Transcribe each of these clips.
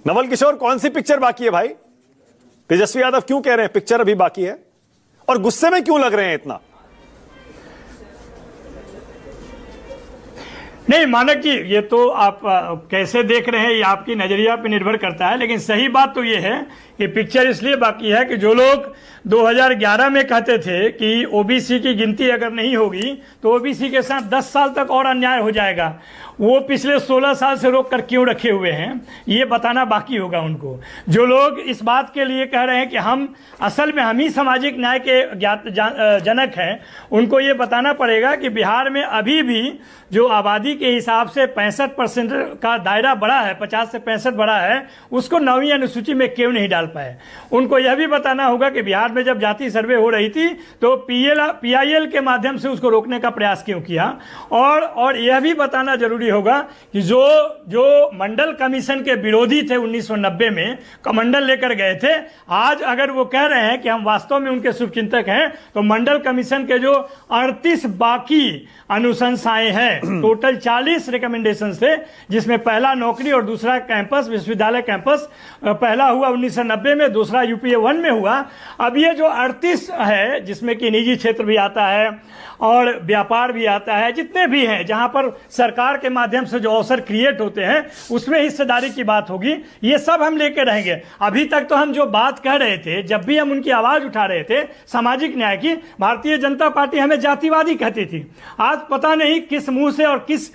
नवल किशोर, कौन सी पिक्चर बाकी है भाई? तेजस्वी यादव क्यों कह रहे हैं पिक्चर अभी बाकी है, और गुस्से में क्यों लग रहे हैं इतना? नहीं मानक जी, ये तो आप कैसे देख रहे हैं ये आपकी नजरिया पे निर्भर करता है, लेकिन सही बात तो ये है कि पिक्चर इसलिए बाकी है कि जो लोग 2011 में कहते थे कि ओबीसी की गिनती अगर नहीं होगी तो ओबीसी के साथ 10 साल तक और अन्याय हो जाएगा, वो पिछले 16 साल से रोक कर क्यों रखे हुए हैं, ये बताना बाकी होगा उनको। जो लोग इस बात के लिए कह रहे हैं कि हम असल में हम ही सामाजिक न्याय के जनक हैं, उनको ये बताना पड़ेगा कि बिहार में अभी भी जो आबादी के हिसाब से 65% का दायरा बढ़ा है, 50 से 65 बढ़ा है, उसको 9वीं अनुसूची में क्यों नहीं डाल पाए। उनको यह भी बताना होगा कि बिहार में जब जाति सर्वे हो रही थी तो पीआईएल के माध्यम से उसको रोकने का प्रयास क्यों किया, और यह भी बताना जरूरी होगा कि जो मंडल कमीशन के विरोधी थे 1990 में, कमंडल लेकर गए थे, आज अगर वो कह रहे हैं कि हम वास्तव में उनके शुभचिंतक हैं, तो मंडल कमीशन के जो 38 बाकी अनुशंसाएं हैं, टोटल 40 रिकमेंडेशन थे, जिसमें पहला नौकरी और दूसरा कैंपस, विश्वविद्यालय कैंपस पहला हुआ 1990 में, दूसरा यूपीए 1 में हुआ। अब ये जो 38 है, जिसमें कि निजी क्षेत्र भी आता है और व्यापार भी आता है, जितने भी हैं जहां पर सरकार के माध्यम से जो अवसर क्रिएट होते हैं उसमें हिस्सेदारी की बात होगी, ये सब हम लेके रहेंगे। अभी तक तो हम जो बात कह रहे थे, जब भी हम उनकी आवाज उठा रहे थे सामाजिक न्याय की, भारतीय जनता पार्टी हमें जातिवादी कहती थी। आज पता नहीं किस मुंह से और किस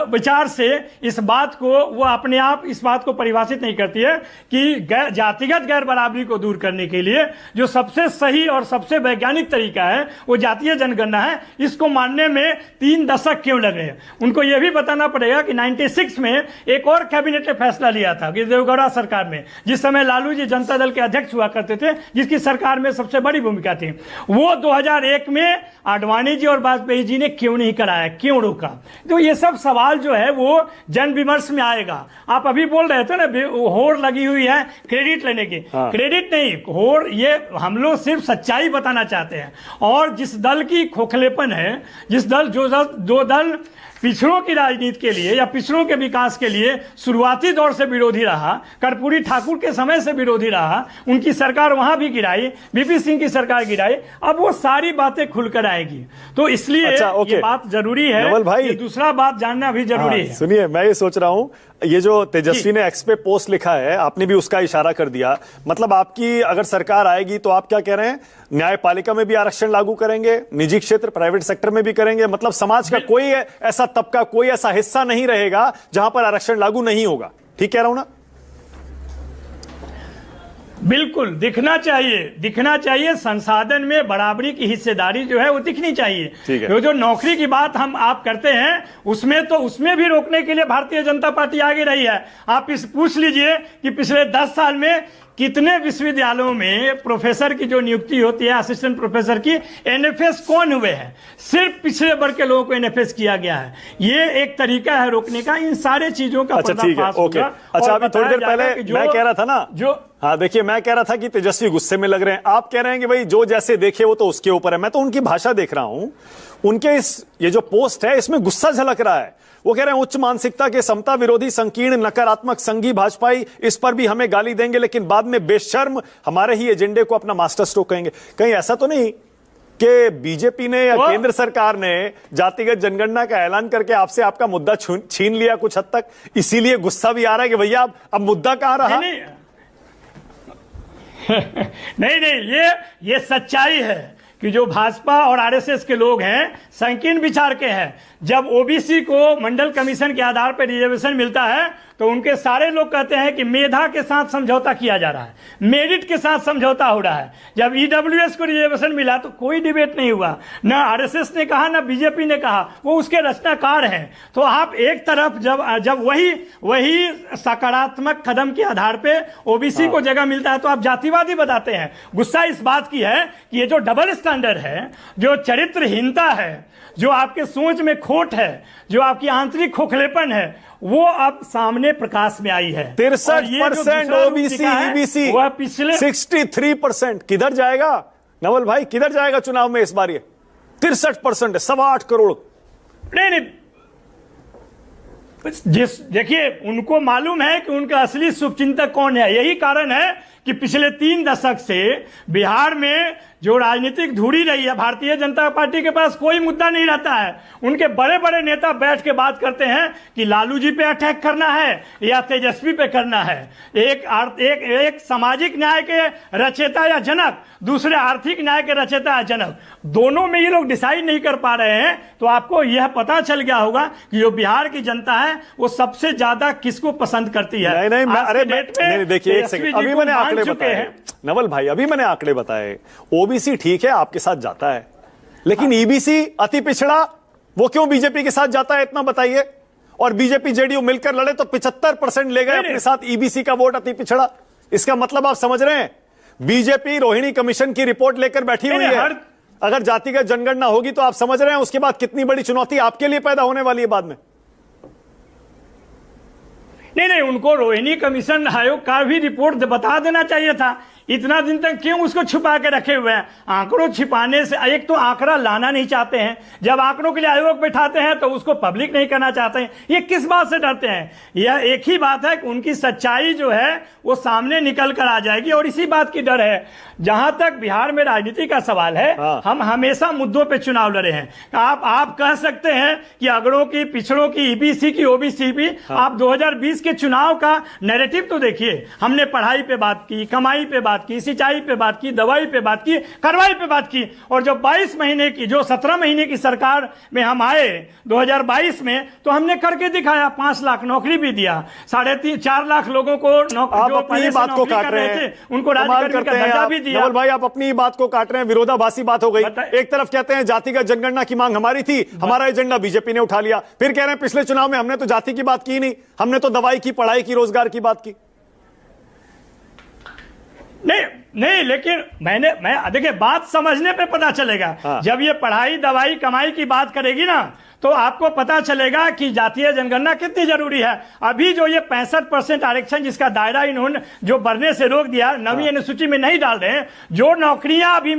विचार से इस बात को वो अपने आप इस बात को परिभाषित नहीं करती है कि जातिगत गैर बराबरी को दूर करने के लिए जो सबसे सही और सबसे वैज्ञानिक तरीका है वो जातीय जनगणना है। इसको मानने में 3 दशक क्यों लगे? उनको यह भी बताना पड़ेगा कि 96 में एक और कैबिनेट ने फैसला लिया था कि देवगौड़ा सरकार में, जिस समय लालू जी जनता दल के अध्यक्ष हुआ करते थे, जिसकी सरकार में सबसे बड़ी भूमिका थी, वो 2001 में आडवाणी जी और वाजपेयी जी ने क्यों नहीं कराया, क्यों रोका? तो ये सब सवाल जो है वो जन विमर्श में आएगा। आप अभी बोल रहे थे ना होड़ लगी हुई है क्रेडिट लेने की, क्रेडिट नहीं, होड़ ये हम लोग सिर्फ सच्चाई बताना चाहते हैं। और जिस दल की खोखलेपन है, जो दल पिछड़ों की राजनीति के लिए या पिछड़ों के विकास के लिए शुरुआती दौर से विरोधी रहा, कर्पूरी ठाकुर के समय से विरोधी रहा, उनकी सरकार वहां भी गिराई, बीपी सिंह की सरकार गिराई, अब वो सारी बातें खुलकर आएगी। तो इसलिए ये बात जरूरी है, नवल भाई, दूसरा बात जानना भी जरूरी है। सुनिए, मैं ये सोच रहा हूं, ये जो तेजस्वी ने एक्स पे पोस्ट लिखा है, आपने भी उसका इशारा कर दिया, मतलब आपकी अगर सरकार आएगी तो आप क्या कह रहे हैं, न्यायपालिका में भी आरक्षण लागू करेंगे, निजी क्षेत्र प्राइवेट सेक्टर में भी करेंगे, मतलब समाज का कोई ऐसा तबका, कोई ऐसा हिस्सा नहीं रहेगा जहां पर आरक्षण लागू नहीं होगा। ठीक कह रहा हूं ना? बिल्कुल दिखना चाहिए संसाधन में बराबरी की हिस्सेदारी जो है वो दिखनी चाहिए। जो नौकरी की बात आप करते हैं उसमें भी रोकने के लिए भारतीय जनता पार्टी आगे रही है। आप पूछ लीजिए कि पिछले 10 साल में कितने विश्वविद्यालयों में प्रोफेसर की जो नियुक्ति होती है, असिस्टेंट प्रोफेसर की, एनएफएस कौन हुए हैं? सिर्फ पिछड़े वर्ग के लोगों को एनएफएस किया गया है। ये एक तरीका है रोकने का, इन सारे चीजों का पर्दाफाश होगा। अच्छा, अभी थोड़ी देर पहले मैं कह रहा था ना, हाँ देखिए, मैं कह रहा था कि तेजस्वी गुस्से में लग रहे हैं, आप कह रहे हैं कि भाई जो जैसे देखे वो तो उसके ऊपर है। मैं तो उनकी भाषा देख रहा हूं, उनके ये जो पोस्ट है इसमें गुस्सा झलक रहा है। वो कह रहे हैं उच्च मानसिकता के समता विरोधी संकीर्ण नकारात्मक संघी भाजपाई इस पर भी हमें गाली देंगे, लेकिन बाद में बेशर्म हमारे ही एजेंडे को अपना मास्टर स्ट्रोक कहेंगे। कहीं ऐसा तो नहीं कि बीजेपी ने या केंद्र सरकार ने जातिगत जनगणना का ऐलान करके आपसे आपका मुद्दा छीन लिया कुछ हद तक, इसीलिए गुस्सा भी आ रहा है कि भैया अब मुद्दा कहां रहा? नहीं, ये सच्चाई है कि जो भाजपा और आरएसएस के लोग हैं संकीर्ण विचार के हैं। जब ओबीसी को मंडल कमीशन के आधार पर रिजर्वेशन मिलता है तो उनके सारे लोग कहते हैं कि मेधा के साथ समझौता किया जा रहा है, मेरिट के साथ समझौता हो रहा है। जब ईडब्ल्यूएस को रिजर्वेशन मिला तो कोई डिबेट नहीं हुआ, ना आरएसएस ने कहा ना बीजेपी ने कहा, वो उसके रचनाकार हैं। तो आप एक तरफ जब वही सकारात्मक कदम के आधार पे ओबीसी को जगह मिलता है तो आप जातिवादी बताते हैं। गुस्सा इस बात की है कि ये जो डबल स्टैंडर्ड है, जो चरित्रहीनता है, जो आपके सोच में खोट है, जो आपकी आंतरिक खोखलेपन है, वो अब सामने प्रकाश में आई है। 63% ओबीसी ईबीसी, वह पिछले 63%। किधर जाएगा नवल भाई, किधर जाएगा चुनाव में इस बार? ये 63% है, 8.25 करोड़। नहीं, देखिए, उनको मालूम है कि उनका असली शुभचिंतक कौन है। यही कारण है कि पिछले 3 दशक से बिहार में जो राजनीतिक धुरी रही है, भारतीय जनता पार्टी के पास कोई मुद्दा नहीं रहता है। उनके बड़े बड़े नेता बैठ के बात करते हैं कि लालू जी पे अटैक करना है या तेजस्वी पे करना है। एक सामाजिक न्याय के रचयिता या जनक, दूसरे आर्थिक न्याय के रचयिता या जनक, दोनों में ये लोग डिसाइड नहीं कर पा रहे हैं। तो आपको यह पता चल गया होगा कि जो बिहार की जनता है वो सबसे ज्यादा किसको पसंद करती है। नहीं, देखिए एक सेकंड, अभी मैंने आंकड़े बताए नवल भाई, अभी मैंने आंकड़े बताए। ओबीसी ठीक है आपके साथ जाता है, लेकिन ईबीसी अति पिछड़ा वो क्यों बीजेपी के साथ जाता है, इतना बताइए। और बीजेपी जेडीयू मिलकर लड़े तो 75% ले गए अपने साथ ईबीसी का वोट अति पिछड़ा। इसका मतलब आप समझ रहे हैं, बीजेपी रोहिणी कमीशन की रिपोर्ट लेकर बैठी हुई है। अगर जातिगत जनगणना होगी तो आप समझ रहे हैं उसके बाद कितनी बड़ी चुनौती आपके लिए पैदा होने वाली है बाद में। नहीं, उनको रोहिणी कमीशन आयोग का भी रिपोर्ट बता देना चाहिए था। इतना दिन तक क्यों उसको छुपा के रखे हुए हैं? आंकड़ों छिपाने से, एक तो आंकड़ा लाना नहीं चाहते हैं, जब आंकड़ों के लिए आयोग बैठाते हैं तो उसको पब्लिक नहीं करना चाहते हैं। ये किस बात से डरते हैं? यह एक ही बात है कि उनकी सच्चाई जो है वो सामने निकल कर आ जाएगी, और इसी बात की डर है। जहां तक बिहार में राजनीति का सवाल है, हम हमेशा मुद्दों पे चुनाव लड़े हैं। आप कह सकते हैं कि अगड़ों की, पिछड़ों की, ईबीसी की, ओबीसी की, आप 2020 के चुनाव का नैरेटिव तो देखिए। हमने पढ़ाई पे बात की, कमाई पे बात की, सिंचाई पे बात की, दवाई पे बात की, कार्रवाई पे बात की। और जो 22 महीने की, जो 17 महीने की सरकार में हम आए 2022 में, तो हमने करके दिखाया। 5 लाख नौकरी भी दिया, 3.5-4 लाख लोगों को आप अपनी बात को काट रहे हैं, उनको राजकर्मी का दर्जा भी दिया। नवल भाई, आप अपनी बात को काट रहे हैं, विरोधाभासी बात हो गई। एक तरफ कहते हैं जातिगत जनगणना की मांग हमारी थी, हमारा एजेंडा बीजेपी ने उठा लिया। फिर कह रहे हैं पिछले चुनाव में हमने तो जाति की बात की नहीं, हमने तो दवाई की, पढ़ाई की, रोजगार की बात की। नहीं, लेकिन मैं देखिए, बात समझने पे पता चलेगा। जब ये पढ़ाई, दवाई, कमाई की बात करेगी ना, तो आपको पता चलेगा कि जातीय जनगणना कितनी जरूरी है। अभी जो ये 65% आरक्षण जिसका दायरा इन्होंने जो बढ़ने से रोक दिया, नवीं अनुसूची में नहीं डाल रहे हैं। जो नौकरियां अभी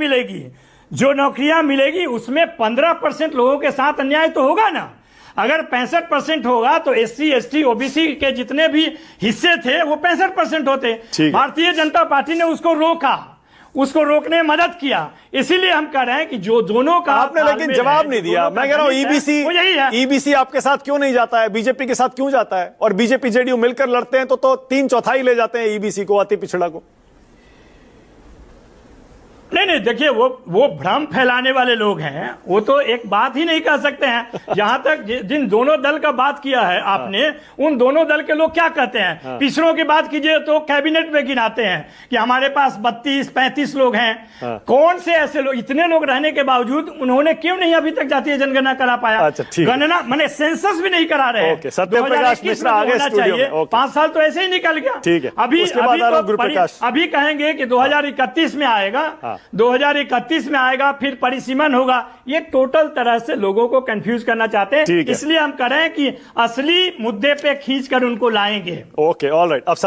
मिलेगी उसमें 15% लोगों के साथ अन्याय तो होगा ना। अगर 65% होगा तो SC, ST, OBC के जितने भी हिस्से थे वो 65% होते। भारतीय जनता पार्टी ने उसको रोका, उसको रोकने में मदद किया। इसीलिए हम कह रहे हैं कि जो दोनों का आपने लेकिन जवाब नहीं दिया। मैं कह रहा हूं ईबीसी आपके साथ क्यों नहीं जाता है, बीजेपी के साथ क्यों जाता है? और बीजेपी जेडीयू मिलकर लड़ते हैं तो 3/4 ले जाते हैं ईबीसी को, अति पिछड़ा को। नहीं, देखिए, वो भ्रम फैलाने वाले लोग हैं। वो तो एक बात ही नहीं कह सकते हैं। जहां तक जिन दोनों दल का बात किया है आपने, उन दोनों दल के लोग क्या कहते हैं? पिछड़ों की बात कीजिए तो कैबिनेट में गिनाते हैं कि हमारे पास 32-35 लोग हैं। कौन से ऐसे लोग, इतने लोग रहने के बावजूद उन्होंने क्यों नहीं अभी तक जातीय जनगणना करा पाया? गणना माने सेंसस भी नहीं करा रहे हैं। सत्यप्रकाश मिश्रा आगे स्टूडियो में। 5 साल तो ऐसे ही निकल गया। अभी कहेंगे कि 2031 में आएगा, 2031 में आएगा, फिर परिसीमन होगा। ये टोटल तरह से लोगों को कंफ्यूज करना चाहते हैं। इसलिए हम कह रहे हैं कि असली मुद्दे पे खींच कर उनको लाएंगे। Okay, alright. अब